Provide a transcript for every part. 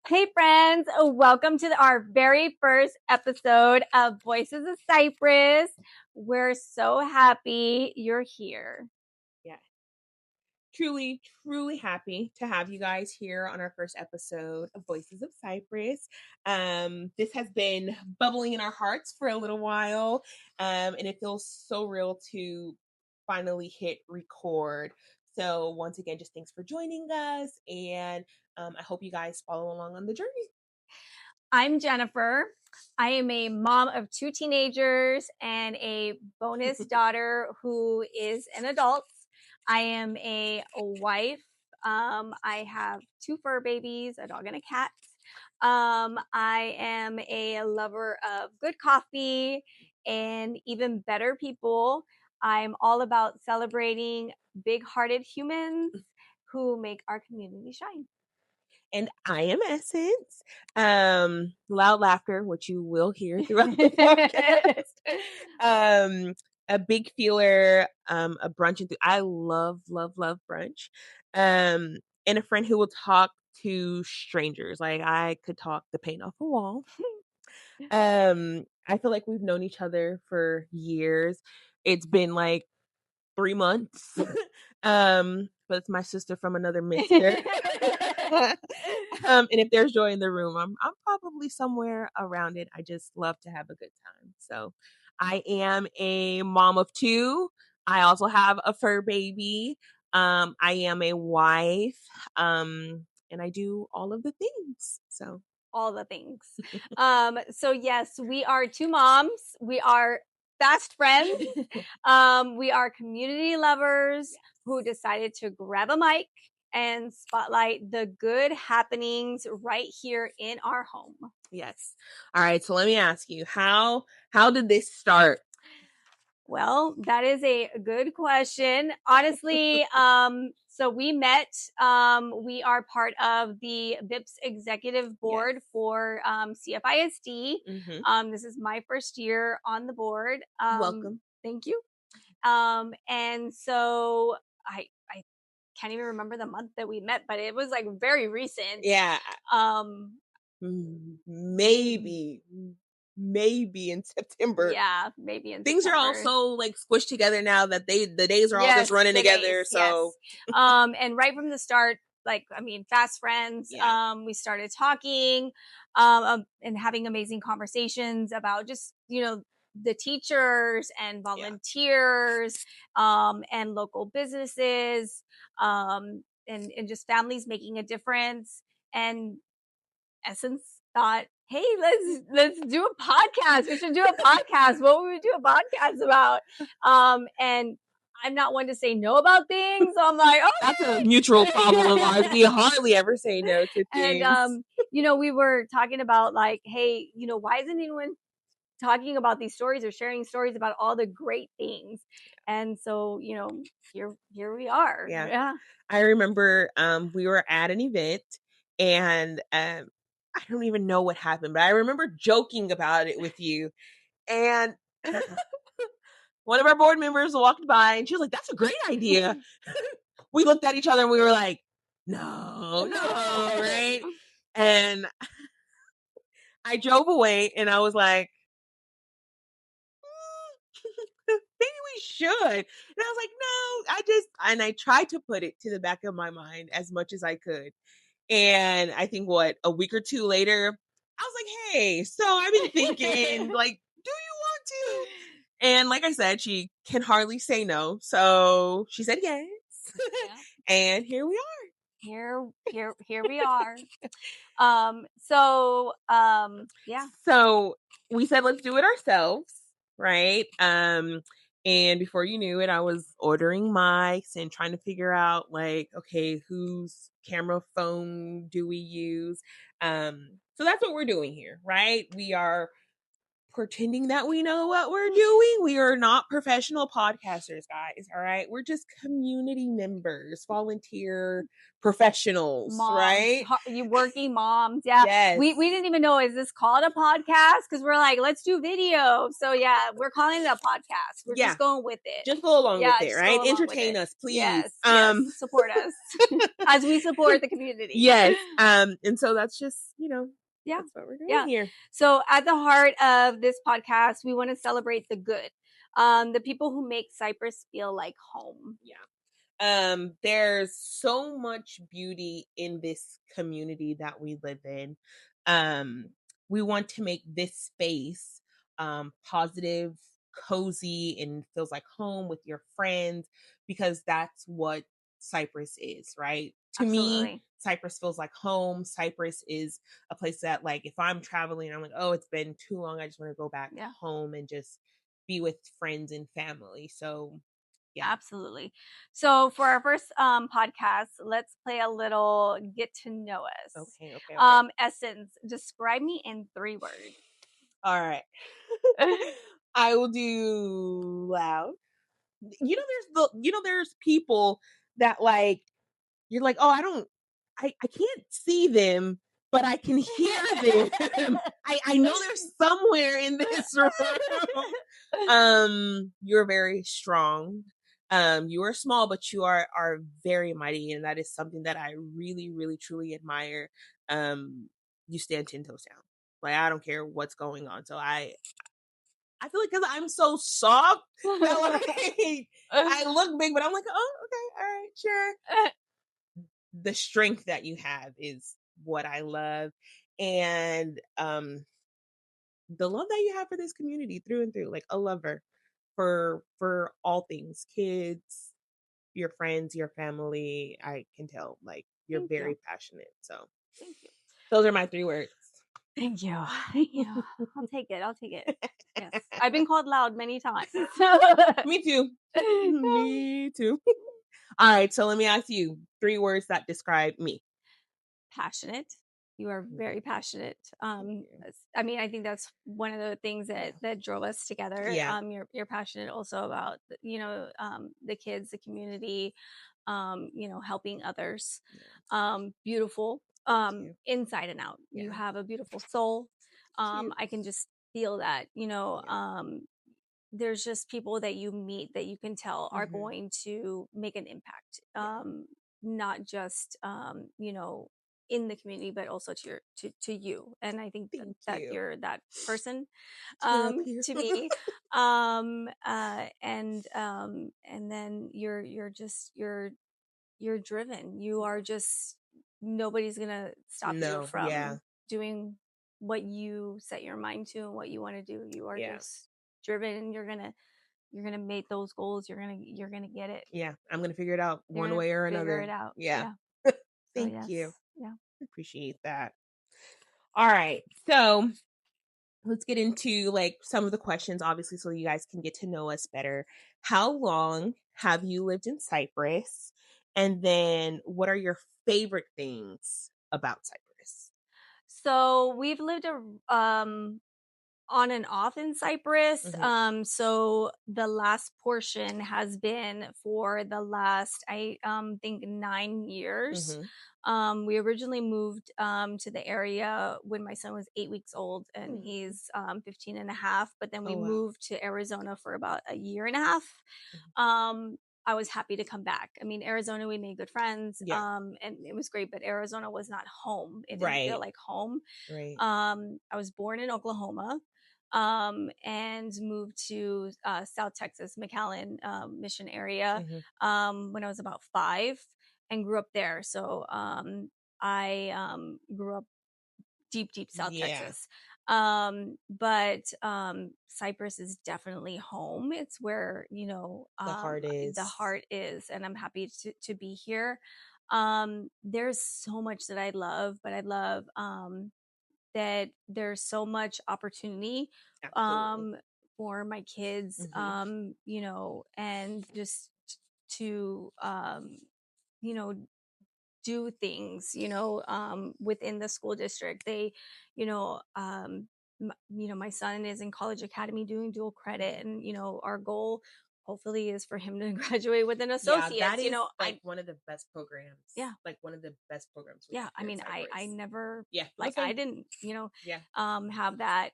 Hey friends, welcome to our very first episode of Voices of Cypress. We're so happy you're here. Yeah. Truly, truly happy to have you guys here on our first episode of Voices of Cypress. This has been bubbling in our hearts for a little while, and it feels so real to finally hit record. So, once again, just thanks for joining us, and I hope you guys follow along on the journey. I'm Jennifer. I am a mom of 2 teenagers and a bonus daughter who is an adult. I am a wife. I have 2 fur babies, a dog and a cat. I am a lover of good coffee and even better people. I'm all about celebrating big-hearted humans who make our community shine. And I am Essence. Loud laughter, which you will hear throughout the podcast. A big feeler, a brunch. I love, love, love brunch. And a friend who will talk to strangers. Like I could talk the paint off a wall. I feel like we've known each other for years. It's been like 3 months. But it's my sister from another mister. And if there's joy in the room, I'm probably somewhere around it. I just love to have a good time. So I am a mom of 2. I also have a fur baby. I am a wife. And I do all of the things. So all the things. So yes, we are 2 moms. We are fast friends. We are community lovers who decided to grab a mic and spotlight the good happenings right here in our home. Yes. All right. So let me ask you, how did this start? Well, that is a good question. Honestly, so we met, we are part of the VIPS executive board for CFISD. This is my first year on the board. Welcome. Thank you. And so I can't even remember the month that we met, but it was like very recent. Yeah. Maybe in September. Yeah, maybe in Things September. are also like squished together now that the days are all just running together. Days, so yes. And right from the start, like I mean, fast friends. Yeah. We started talking, and having amazing conversations about just the teachers and volunteers, and local businesses, and just families making a difference. And Essence thought, hey, let's do a podcast. We should do a podcast. What would we do a podcast about? And I'm not one to say no about things. So I'm like, oh, that's a mutual problem of ours. We hardly ever say no to things. And we were talking about like, hey, why isn't anyone talking about these stories or sharing stories about all the great things? And so, here we are. Yeah. I remember we were at an event and I don't even know what happened, but I remember joking about it with you. And one of our board members walked by and she was like, that's a great idea. We looked at each other and we were like, no, right? And I drove away and I was like, maybe we should. And I was like, no, and I tried to put it to the back of my mind as much as I could. And I think a week or 2 later, I was like, hey, so I've been thinking, like, do you want to? And like I said, she can hardly say no. So she said yes. Yeah. And here we are. Here we are. Yeah. So we said, let's do it ourselves. Right. And before you knew it, I was ordering mics and trying to figure out like, okay, whose camera phone do we use? So that's what we're doing here, right? We are pretending that we know what we're doing. We are not professional podcasters, guys. All right. We're just community members, volunteer professionals, moms, right? you working moms. Yeah. Yes. We didn't even know, is this called a podcast? Because we're like, let's do video. So yeah, we're calling it a podcast. We're just going with it. Just go along with it, just right? go along with Entertain it. us, please. Yes, support us as we support the community. Yes. And so that's just, Yeah. that's what we're doing here. So at the heart of this podcast, we want to celebrate the good. The people who make Cypress feel like home. Yeah. There's so much beauty in this community that we live in. We want to make this space positive, cozy, and feels like home with your friends, because that's what Cypress is, right? To me, Cypress feels like home. Cypress is a place that, like, if I'm traveling, I'm like, oh, it's been too long, I just want to go back home and just be with friends and family. So yeah. Absolutely. So for our first podcast, let's play a little get to know us. Okay. Essence, describe me in 3 words. All right. I will do loud. There's people that, like, you're like, oh, I can't see them, but I can hear them. I know they're somewhere in this room. You're very strong. You are small, but you are very mighty, and that is something that I really, really, truly admire. You stand 10 toes down. Like, I don't care what's going on. So I feel like, because I'm so soft, that, like, I look big, but I'm like, oh, okay, all right, sure. The strength that you have is what I love, and the love that you have for this community through and through, like a lover for all things, kids, your friends, your family. I can tell, like, you're very passionate. So thank you. Those are my 3 words. Thank you. I'll take it. Yes. I've been called loud many times. Me too. Me too. All right, so let me ask you 3 words that describe me. Passionate. You are very passionate. I mean, I think that's one of the things that drove us together. Yeah. You're passionate also about, the kids, the community, helping others. Beautiful. Inside and out. You have a beautiful soul. I can just feel that, there's just people that you meet that you can tell are going to make an impact. Not just, in the community, but also to you. And I think that you're that person, to me. And then you're driven. You are just, nobody's gonna stop you from doing what you set your mind to and what you want to do. You are just driven, and you're gonna make those goals. You're gonna get it. Yeah, I'm gonna figure it out one way or another. Figure it out. Yeah. Thank you. Yeah. Appreciate that. All right. So let's get into, like, some of the questions, obviously, so you guys can get to know us better. How long have you lived in Cypress? And then what are your favorite things about Cypress? So we've lived on and off in Cypress. So the last portion has been for the last, I think, 9 years. We originally moved to the area when my son was 8 weeks old, and he's 15 and a half. But then we moved to Arizona for about a year and a half. I was happy to come back. I mean, Arizona, we made good friends, and it was great, but Arizona was not home. It didn't feel like home. Right. I was born in Oklahoma, and moved to South Texas, McAllen, Mission area, when I was about 5, and grew up there. So I grew up deep South Texas. But Cypress is definitely home. It's where, the heart is, and I'm happy to be here. There's so much that I love, but I love that there's so much opportunity for my kids, and just to do things, within the school district. They, my son is in college academy doing dual credit, and our goal hopefully is for him to graduate with an Yeah, that associate's. is I like one of the best programs. Yeah. Like one of the best programs we Yeah, have I here in mean, I Cyprus. never, Yeah, no, like, I same. didn't, Yeah, have that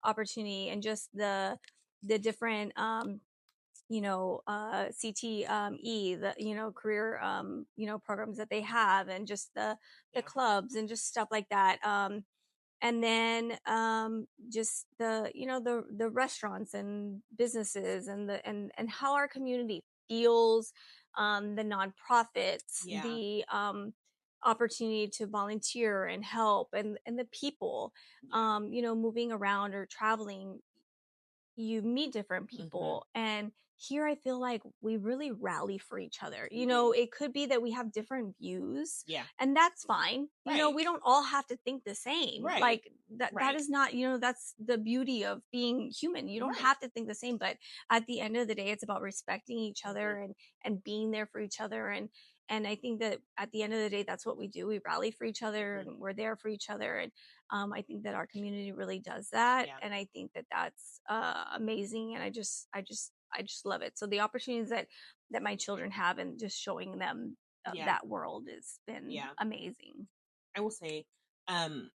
opportunity, and just the different CTE, the career programs that they have, and just the yeah, clubs and just stuff like that. And then just the restaurants and businesses, and how our community feels, the nonprofits, yeah, the opportunity to volunteer and help, and the people, yeah. moving around or traveling, you meet different Hmm. people. And here I feel like we really rally for each other. We do. It could be that we have different views, Yeah, and that's fine. right, We don't all have to think the same. right, Like, that right, is not, that's the beauty of being human. You don't right. have to think the same, but at the end of the day, it's about respecting each other, Hmm. and being there for each other. And I think that at the end of the day, that's what we do. We rally for each other, Hmm. and we're there for each other. And I think that our community really does that, Yeah, and I think that that's amazing. And I just love it. So the opportunities that my children have, and just showing them yeah, that world, has been yeah. amazing. I will say, um,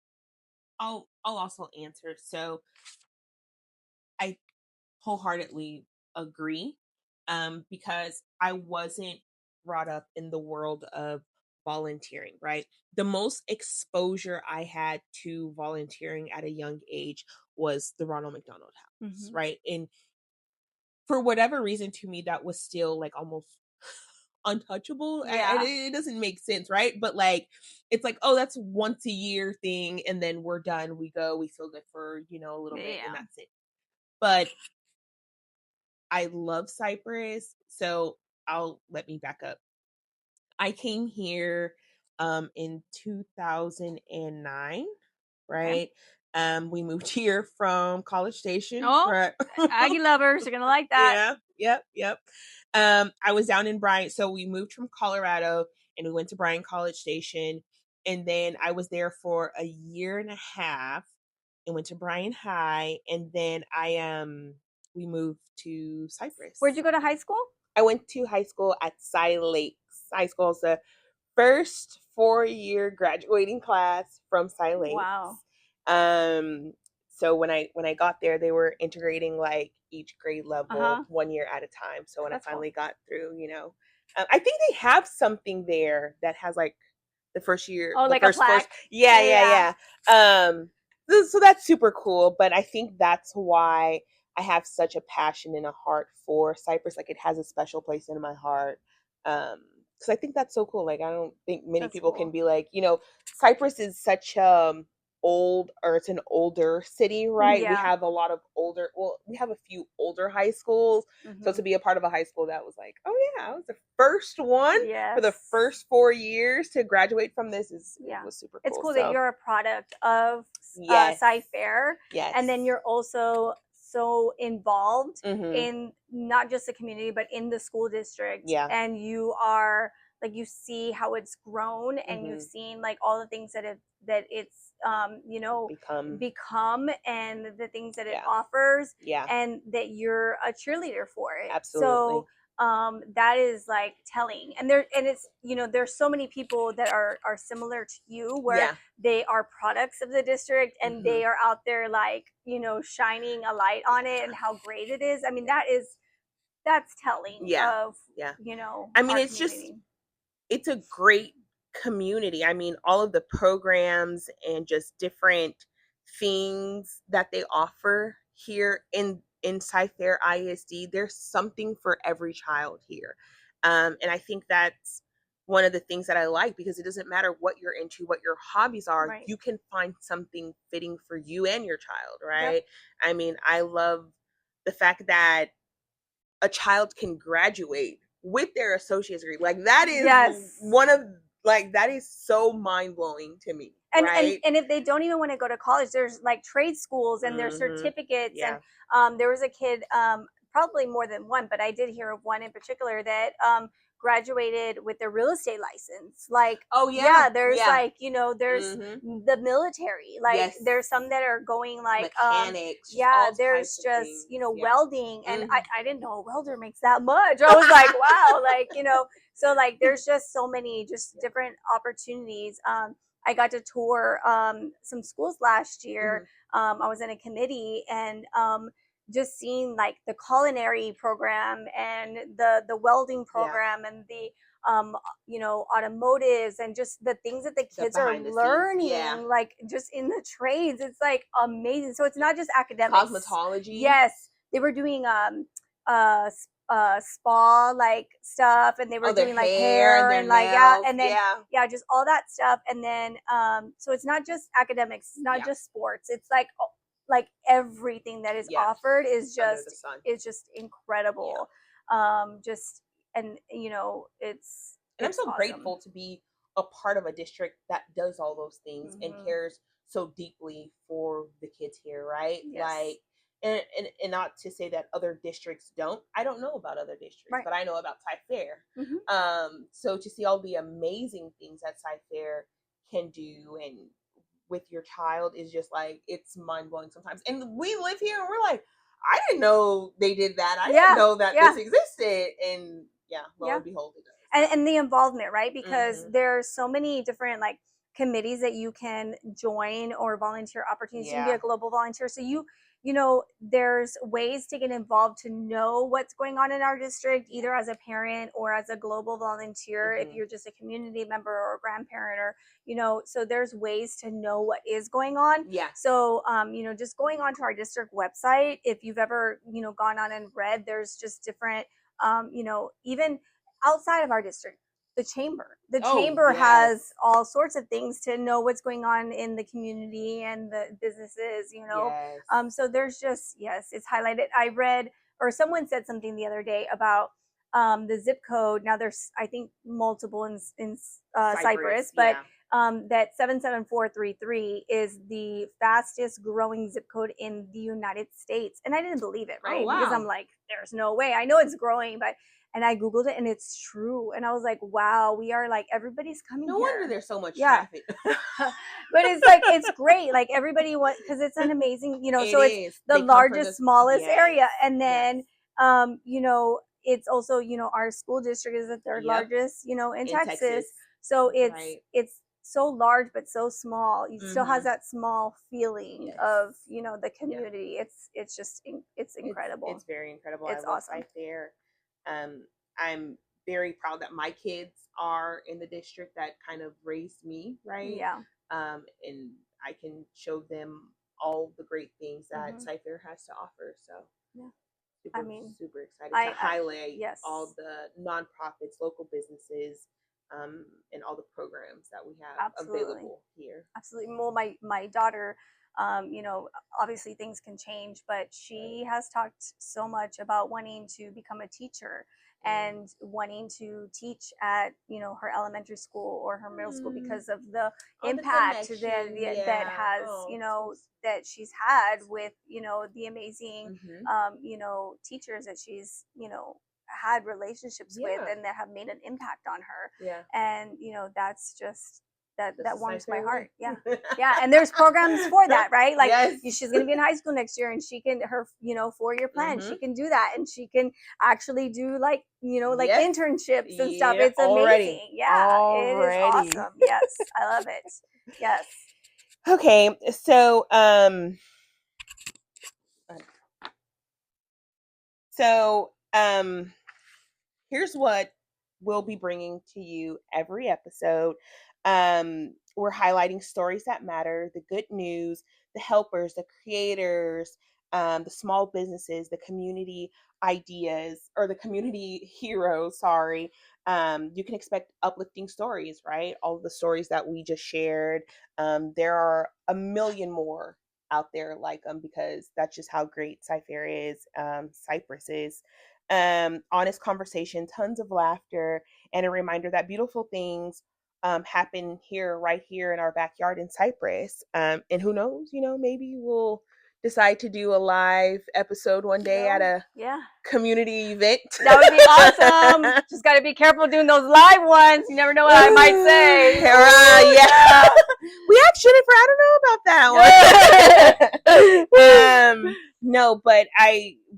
I'll also answer. So I wholeheartedly agree, because I wasn't brought up in the world of volunteering, right? The most exposure I had to volunteering at a young age was the Ronald McDonald House, Hmm. right? And for whatever reason, to me, that was still like almost untouchable. And Yeah. it doesn't make sense, right? But like, it's like, oh, that's once a year thing, and then we're done. We go, we feel good for a little bit, and Yeah. that's it. But I love Cyprus. So let me back up. I came here in 2009, Okay. right? We moved here from College Station, Oh, right? Aggie lovers are gonna like that. Yeah, yep, yep. I was down in Bryan, so we moved from Colorado and we went to Bryan College Station, and then I was there for a year and a half and went to Bryan High, and then we moved to Where'd Cyprus. you go to high school? I went to high school at Cy Lakes High School. It's the first 4-year graduating class from Cy Lakes. Wow. Um, so when I got there, they were integrating like each grade level Uh-huh. 1 year at a time. So when I That's cool. finally got through, I think they have something there that has like the first year, Oh, the like a first, plaque. yeah, yeah, Yeah. yeah. So that's super cool. But I think that's why I have such a passion and a heart for Cyprus. Like it has a special place in my heart. Because I think that's so cool. Like I don't think many That's people can cool. be like, Cyprus is such old, or it's an older city, right? We Yeah. have a lot of older, well, we have a few older high schools. So Hmm. to be a part of a high school that was like, oh yeah, I was the first one for the Yes. first 4 years to graduate from this is it Yeah. was super It's cool. cool that So you're a product of yes, Sci Fair, yes, and then you're also so involved mm-hmm, in not just the community, but in the school district. yeah, And you are like, you see how it's grown, and you've mm-hmm, seen like all the things that it's become, become, and the things that it yeah, offers, yeah, and that you're a cheerleader for it. So absolutely, that is like telling. And it's, there's so many people that are similar to you, where yeah, they are products of the district, and mm-hmm, they are out there, like, shining a light on it and how great it is. I mean, that's telling yeah, of yeah. I mean, our it's just community. it's a great community. I mean, all of the programs and just different things that they offer here in Sci-Fair ISD, there's something for every child here. And I think that's one of the things that I like, because it doesn't matter what you're into, what your hobbies are, Right. you can find something fitting for you and your child, Yep. right? I mean, I love the fact that a child can graduate with their associate's degree. Like that is Yes. one of like that is so mind blowing to me, and and right? and if they don't even want to go to college, there's like trade schools, and there's Mm-hmm. certificates. And Yeah. there was a kid, probably more than one, but I did hear of one in particular, that graduated with their real estate license. Like, Oh yeah, yeah, there's yeah. like, there's Mm-hmm. the military. Like, Yes. there's some that are going like, Mechanics, just yeah, all types there's of just, things. Yeah. welding. And Mm-hmm. I didn't know a welder makes that much. I was like, wow, like, so like there's just so many just different opportunities. I got to tour some schools last year. I was in a committee, and just seeing like the culinary program and the welding Yeah. program and the um, automotives, and just the things that the kids are behind the scenes. Yeah. learning, like just in the trades. It's like amazing. So it's not just academics. Cosmetology. Yes, they were doing spa like stuff, and they were their doing like hair and hair their and like, yeah, nails. and then Yeah. yeah, just all that stuff. And then so it's not just academics, it's not Yeah. just sports, it's like everything that is Yeah. offered is Under the just sun. incredible. Just and And I'm so awesome. grateful to be a part of a district that does all those things and Mhm. cares so deeply for the kids here, right? Yes. Like, and not to say that other districts don't. I don't know about other districts, Right. but I know about Sci Fair. Mhm. So to see all the amazing things that Sci Fair can do and with your child is just like, it's mind blowing sometimes. And we live here and we're like, I didn't know they did that. I didn't know that this existed. And yeah, lo and behold, it does. And the involvement, right? Because Mhm. there's so many different like committees that you can join, or volunteer opportunities. You can be a global volunteer. So there's ways to get involved, to know what's going on in our district, either as a parent or as a global volunteer, if you're just a community member or a grandparent, or so there's ways to know what is going on. Yeah. So just going onto our district website, if you've ever gone on and read, there's just different even outside of our district, the chamber has all sorts of things to know what's going on in the community and the businesses. So there's just, yes, it's highlighted. I read, or someone said something the other day about the zip code. Now there's, I think, multiple in Cypress, but that 77433 is the fastest growing zip code in the United States. And I didn't believe it, right? Because I'm like, there's no way. I know it's growing, but and I Googled it, and it's true. And I was like, wow, we are like, everybody's coming No here. wonder there's so much traffic. But it's like, it's great. Like, everybody wants, because it's an amazing, so it's the largest, smallest area. And then, it's also, our school district is the third largest, in Texas. So it's so large, but so small. It still has that small feeling of, the community. It's just, it's incredible. It's very incredible. It's I love awesome. Sci Fair. I'm very proud that my kids are in the district that kind of raised me, right? Yeah. And I can show them all the great things that Sci Fair has to offer. So yeah. Super excited to highlight all the nonprofits, local businesses, and all the programs that we have available here. Absolutely. Well, my daughter, obviously things can change, but she has talked so much about wanting to become a teacher and wanting to teach at her elementary school or her middle school, because of the impact that has that she's had with the amazing teachers that she's had relationships with, and that have made an impact on her. And that's just that warms my heart. Yeah. And there's programs for that, right? Like, she's going to be in high school next year, and she can, her 4-year plan, she can do that, and she can actually do like like internships and stuff. It's amazing. It is awesome. Yes, I love it. Yes. Okay, so here's what we'll be bringing to you every episode. We're highlighting stories that matter, the good news, the helpers, the creators, the small businesses, the community ideas, or the community heroes. Sorry. You can expect uplifting stories, right? All of the stories that we just shared. There are a million more out there like them, because that's just how great Cypher is, Cypress is. Honest conversation, tons of laughter, and a reminder that beautiful things happen here, right here in our backyard in Cypress. And who knows, maybe we'll decide to do a live episode one day at a community event. That would be awesome. Just got to be careful doing those live ones. You never know what I might say. Yeah. We asked Jennifer. I don't know about that one. No, but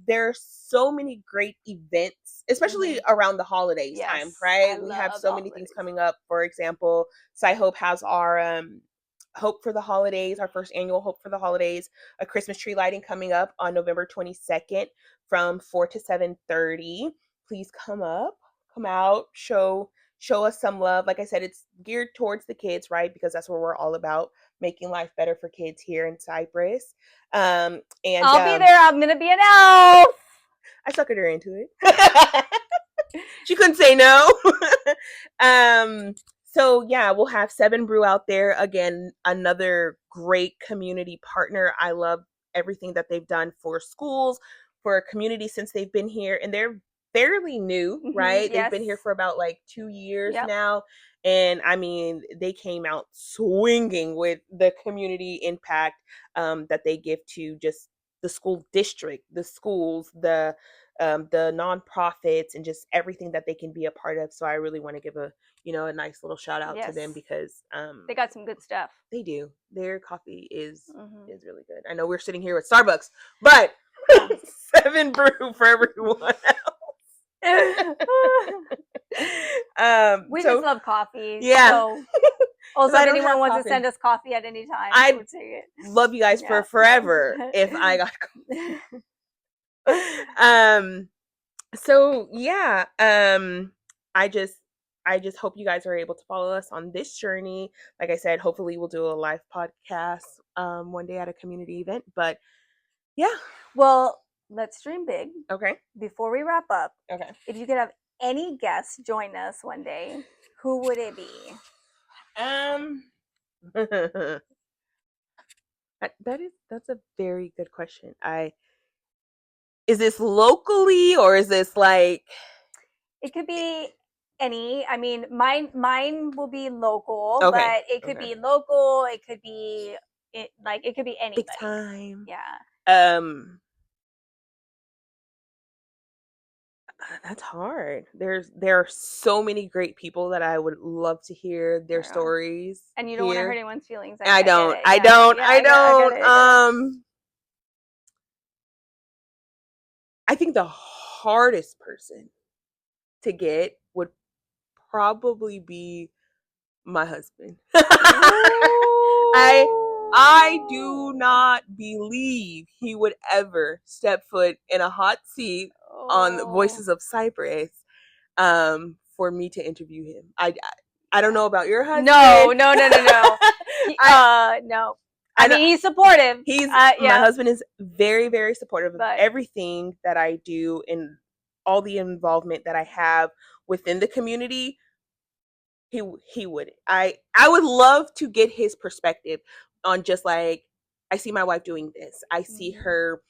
there's so many great events, especially around the holidays time, right? We have so many things coming up. For example, Sci-Hope has our Hope for the Holidays, our first annual Hope for the Holidays, a Christmas tree lighting coming up on November 22nd from 4 to 7:30. Please come out, show us some love. Like I said, it's geared towards the kids, right? Because that's what we're all about, making life better for kids here in Cypress. And I'll be there. I'm gonna be an elf. I suckered her into it. She couldn't say no. So yeah, we'll have 7 Brew out there. Again, another great community partner. I love everything that they've done for schools, for a community since they've been here. And they're fairly new, right? They've been here for about like 2 years now. And I mean, they came out swinging with the community impact that they give to just the school district, the schools, the nonprofits, and just everything that they can be a part of. So I really want to give a nice little shout out to them because they got some good stuff. They do. Their coffee is really good. I know we're sitting here with Starbucks, but 7 Brew for everyone else. We just love coffee. Yeah. So also, if anyone wants to send us coffee at any time, I would take it. Love you guys for forever if I got coffee. So yeah, I just hope you guys are able to follow us on this journey. Like I said, hopefully we'll do a live podcast one day at a community event. But yeah. Well, let's dream big. Okay. Before we wrap up, okay, if you could have any guests join us one day, who would it be? That's a very good question. Is this locally or is this like? It could be any. I mean, mine will be local, but it could be local. It could be it could be anybody. Big time. Yeah. That's hard. There are so many great people that I would love to hear their stories. And you don't want to hurt anyone's feelings. I don't. I think the hardest person to get would probably be my husband. I do not believe he would ever step foot in a hot seat on Voices of Cypress for me to interview him. I don't know about your husband. No. No. I mean, he's supportive. My husband is very, very supportive of everything that I do and all the involvement that I have within the community. He would. I would love to get his perspective on just like, I see my wife doing this. I see her,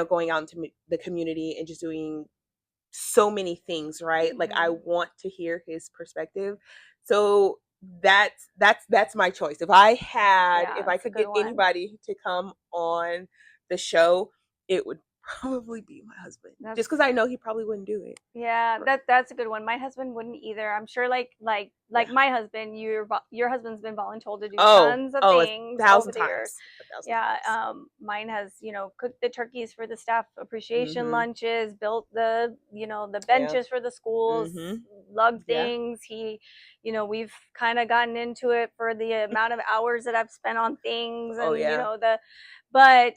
going out into the community and just doing so many things, right? Like I want to hear his perspective. So that's my choice. If I could get anybody to come on the show, it would probably be my husband. Just because I know he probably wouldn't do it. Yeah, that's a good one. My husband wouldn't either. I'm sure like my husband, your husband's been voluntold to do tons of things 1,000 times. Mine has, cooked the turkeys for the staff appreciation lunches, built the benches for the schools, lugged things. He, we've kind of gotten into it for the amount of hours that I've spent on things and but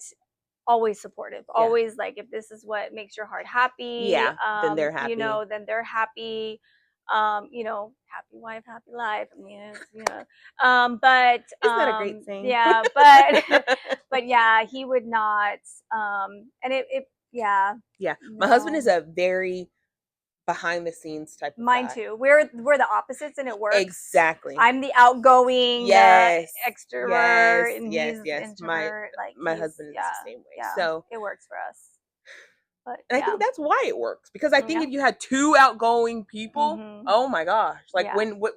always supportive, always like, if this is what makes your heart happy, then they're happy. Then they're happy. Happy wife, happy life. I mean, it's, but isn't that a great thing? Yeah, but yeah, he would not. And my husband is a very behind the scenes type of Mine guy. too. We're the opposites, and it works. Exactly. I'm the outgoing, extrovert, and he's introvert. My husband is the same way. Yeah, so it works for us. But I think that's why it works, because I think if you had 2 outgoing people, oh my gosh, like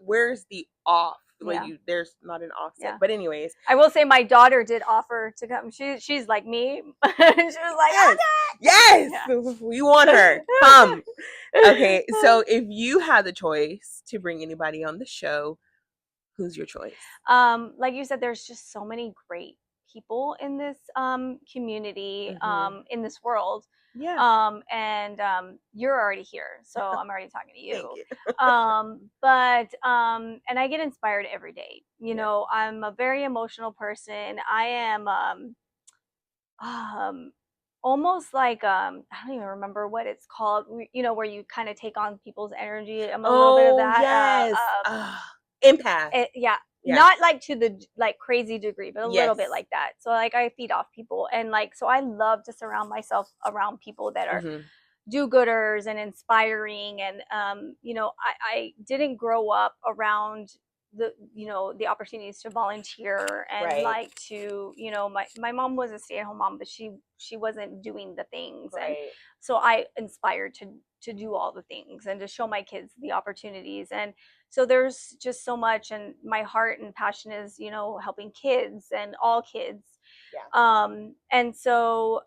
where's the off? well, Yeah. there's not an offset. Yeah. But anyways, I will say my daughter did offer to come. She's like me. She was like, yes, okay. yes, Yeah. we want her. Come. Okay, so if you had the choice to bring anybody on the show, who's your choice? Like you said, there's just so many great people in this community, Mm-hmm. in this world. Yeah. And you're already here, so I'm already talking to Thank you. you. But and I get inspired every day. Yeah. I'm a very emotional person. I am um almost like I don't even remember what it's called. Where you kind of take on people's energy. I'm a little bit of Oh that. yes. Empath. Yeah, Yeah. not like to the like crazy degree, but a little bit Yes. like that. So like I feed off people, and like so I love to surround myself around people that are Mm-hmm. do-gooders and inspiring. And I didn't grow up around the opportunities to volunteer and Right. like to my mom was a stay-at-home mom, but she wasn't doing the things. And Right. so I inspired to do all the things and to show my kids the opportunities. And so there's just so much, and my heart and passion is helping kids and all kids. Yeah. And so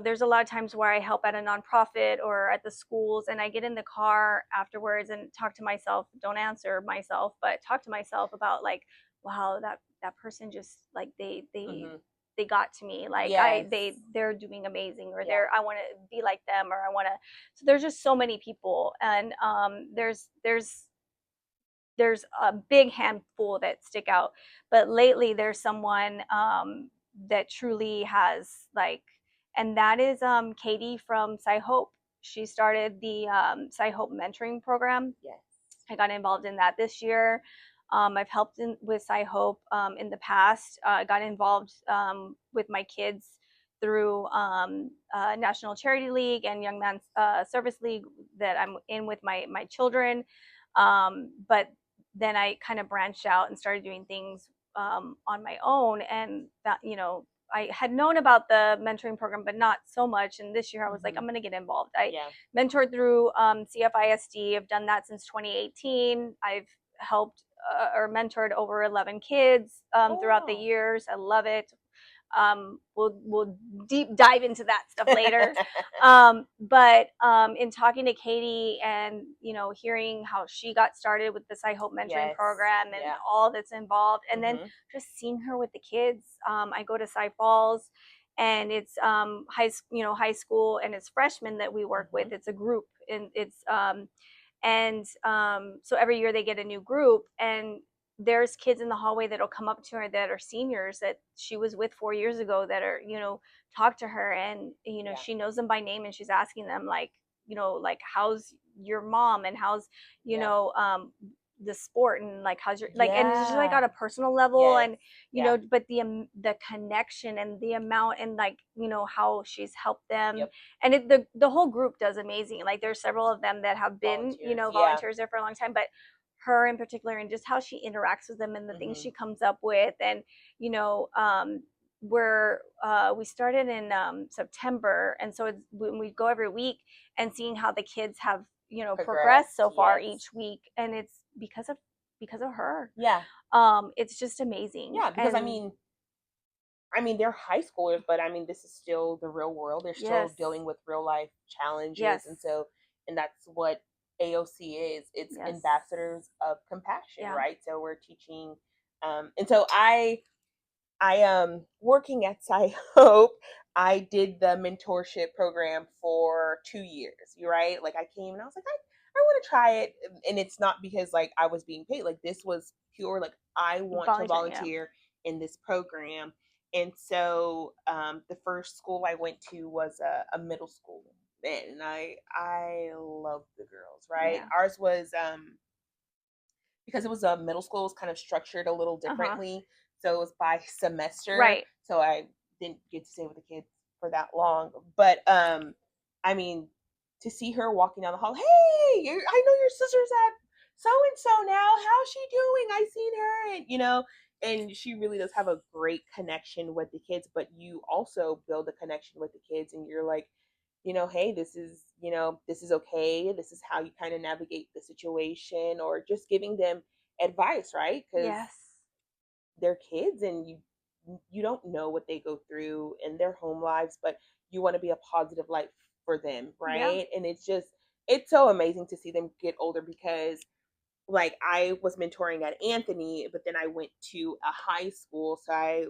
there's a lot of times where I help at a nonprofit or at the schools, and I get in the car afterwards and talk to myself, don't answer myself, but talk to myself about like, wow, that person just like Mm-hmm. they got to me. Like Yes. they're doing amazing, or Yeah. I want to be like them, or I want to. So there's just so many people. And there's a big handful that stick out. But lately there's someone that truly has like, and that is Katie from Sci Hope. She started the Sci Hope mentoring program. Yes. I got involved in that this year. I've helped with Sci Hope in the past. I got involved with my kids through National Charity League and Young Men's Service League that I'm in with my children. But then I kind of branched out and started doing things on my own. And that, I had known about the mentoring program, but not so much. And this year I was like, I'm going to get involved. I mentored through CFISD. I've done that since 2018. I've helped or mentored over 11 kids throughout the years. I love it. We'll deep dive into that stuff later. But in talking to Katie and hearing how she got started with this I Hope mentoring program and all that's involved, and then just seeing her with the kids. I go to Sci Falls, and it's high school, and it's freshmen that we work with. It's a group, and it's so every year they get a new group, and there's kids in the hallway that'll come up to her that are seniors that she was with 4 years ago that are talk to her, and she knows them by name, and she's asking them like like how's your mom, and how's the sport, and like how's your like, and it's just like on a personal level. And but the connection and the amount, and like how she's helped them. And the whole group does amazing. Like there's several of them that have been volunteers there for a long time, but her in particular, and just how she interacts with them and the things she comes up with. And we started in September, and so it's when we go every week, and seeing how the kids have progressed so far each week, and it's because of her. It's just amazing. Because and I mean, they're high schoolers, but I mean, this is still the real world. They're still dealing with real life challenges, and so, and that's what AOC is. It's ambassadors of compassion, right? So we're teaching, and so I working at Sci Hope. I did the mentorship program for 2 years. You're right. Like I came and I was like, I want to try it, and it's not because like I was being paid. Like this was pure. Like I want to volunteer in this program. And so the first school I went to was a middle school. And I love the girls. Right. Ours was because it was a middle school, it was kind of structured a little differently. So it was by semester. So I didn't get to stay with the kids for that long. But I mean, to see her walking down the hall, hey, I know your sister's at so and so now. How's she doing? I seen her, and she really does have a great connection with the kids. But you also build a connection with the kids, and you're like, hey, this is okay. This is how you kind of navigate the situation, or just giving them advice, right? Because Yes. they're kids and you don't know what they go through in their home lives, but you want to be a positive light for them, Yeah. right? And it's so amazing to see them get older because like I was mentoring at Anthony, but then I went to a high school. So I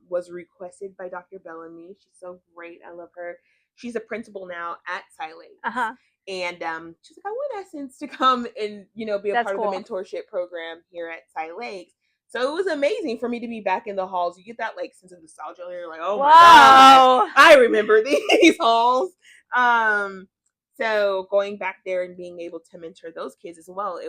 was requested by Dr. Bellamy. She's so great. I love her. She's a principal now at Silence. Uh-huh. And she's like, I want Essence to come and, be a That's part of the cool. mentorship program here at Silence. So it was amazing for me to be back in the halls. You get that like sense of nostalgia. You're like, oh my God, Wow. I remember these halls. So going back there and being able to mentor those kids as well,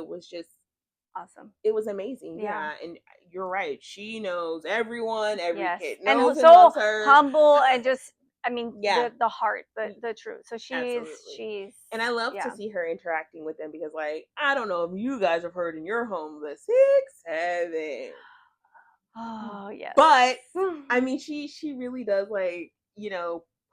Awesome. it was amazing. Yeah. Yeah. And you're right. She knows everyone, every Yes. kid And knows and so loves her. humble and just, I mean, Yeah. the heart, the truth. So Absolutely. she's And I love to yeah. see her interacting with them because like, I don't know if you guys have heard in your home the 6, 7. Oh, yes. But I mean she really does like,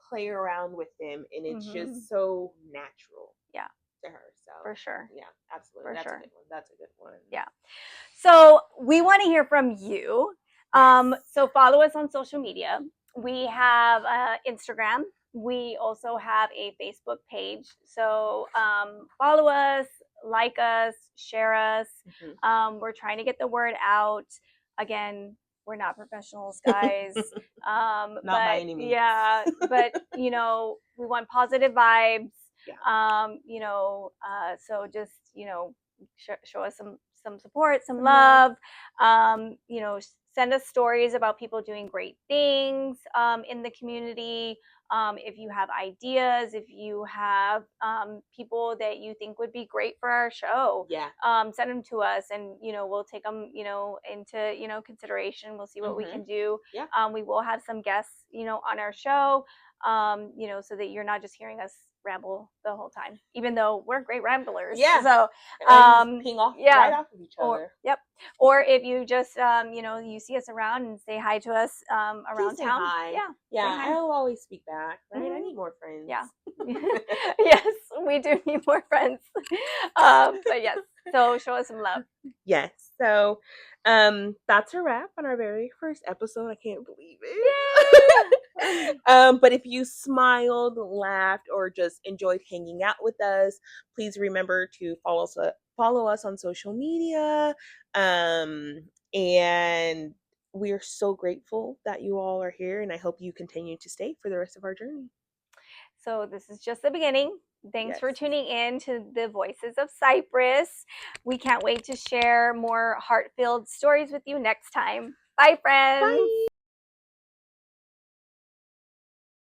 play around with them and it's Mhm. just so natural Yeah, to her. So for sure. yeah, absolutely. For That's a sure. good one. That's a good one. Yeah. So we want to hear from you. Yes. So follow us on social media. We have Instagram. We also have a Facebook page. So follow us, like us, share us. Mhm. We're trying to get the word out. Again, we're not professionals, guys. Not by But any means. yeah, but we want positive vibes. Yeah. So just show us some support, some love. Send us stories about people doing great things in the community. If you have ideas, if you have people that you think would be great for our show, Yeah. send them to us, and we'll take them into consideration. We'll see what we can do. Yeah. We will have some guests on our show, so that you're not just hearing us ramble the whole time, even though we're great ramblers. Yeah. So Ping off yeah. right off of each Or other. yep. Or if you just you see us around and say hi to us around Please say town. hi. Yeah. Yeah, Say hi. I'll always speak back, right? I Mhm. need more friends. Yeah. Yes, we do need more friends. But yes, so show us some love. Yes. So that's a wrap on our very first episode. I can't believe Yay! it. But if you smiled, laughed, or just enjoyed hanging out with us, please remember to follow us on social media. And we are so grateful that you all are here, and I hope you continue to stay for the rest of our journey. So this is just the beginning. Thanks for Yes. tuning in to the Voices of Cypress. We can't wait to share more heart-filled stories with you next time. Bye, friends. Bye.